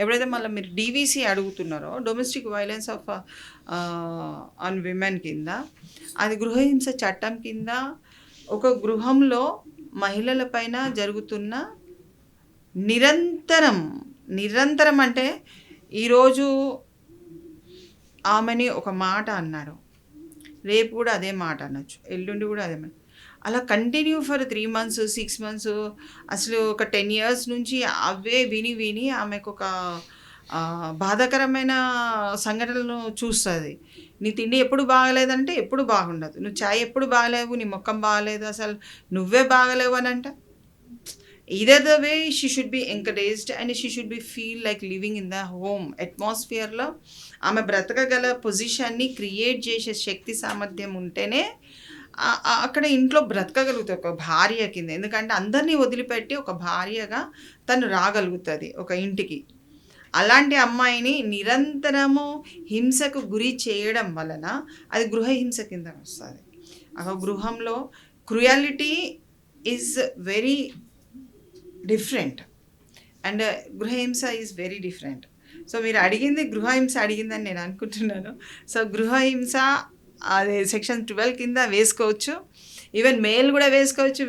ఎప్పుడైతే మళ్ళీ మీరు డీవీసీ అడుగుతున్నారో domestic violence of on women కింద, అది గృహహింస చట్టం కింద ఒక గృహంలో మహిళల పైన జరుగుతున్న నిరంతరం అంటే ఈరోజు ఆమెని ఒక మాట అన్నారు, రేపు కూడా అదే మాట అనొచ్చు, ఎల్లుండి కూడా అదే మాట, అలా కంటిన్యూ ఫర్ 3 months 6 months, అసలు ఒక 10 years నుంచి అవే విని ఆమెకు ఒక బాధాకరమైన సంఘటనలను చూస్తుంది. నీ తిండి ఎప్పుడు బాగలేదంటే ఎప్పుడు బాగుండదు, నువ్వు చాయ్ ఎప్పుడు బాగలేవు, నీ ముఖం బాగలేదు, అసలు నువ్వే బాగలేవు అని అంట. either the way she should be encouraged and she should be feel like living in the home atmosphere లో ఆమె బ్రతకగల పొజిషన్ని క్రియేట్ చేసే శక్తి సామర్థ్యం ఉంటేనే అక్కడ ఇంట్లో బ్రతకగలుగుతుంది ఒక భార్య కింద. ఎందుకంటే అందరినీ వదిలిపెట్టి ఒక భార్యగా తను రాగలుగుతుంది ఒక ఇంటికి. అలాంటి అమ్మాయిని నిరంతరము హింసకు గురి చేయడం వలన అది గృహహింస కింద వస్తుంది. ఆ గృహంలో cruelty is very different and గృహహింస ఈజ్ వెరీ డిఫరెంట్. సో మీరు అడిగింది గృహహింస అడిగిందని నేను అనుకుంటున్నాను. సో గృహహింస అది సెక్షన్ 12 కింద వేసుకోవచ్చు, ఈవెన్ మేల్ కూడా వేసుకోవచ్చు,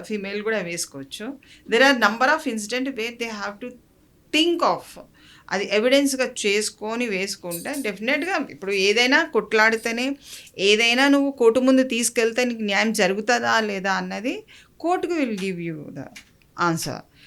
ఫీమేల్ కూడా వేసుకోవచ్చు. There are number of incident where they have to think of, అది ఎవిడెన్స్గా చేసుకొని వేసుకుంటే డెఫినెట్గా ఇప్పుడు ఏదైనా కొట్లాడితేనే, ఏదైనా నువ్వు కోర్టు ముందు తీసుకెళ్తే నీకు న్యాయం జరుగుతుందా లేదా అన్నది కోర్టుకు will give you the answer.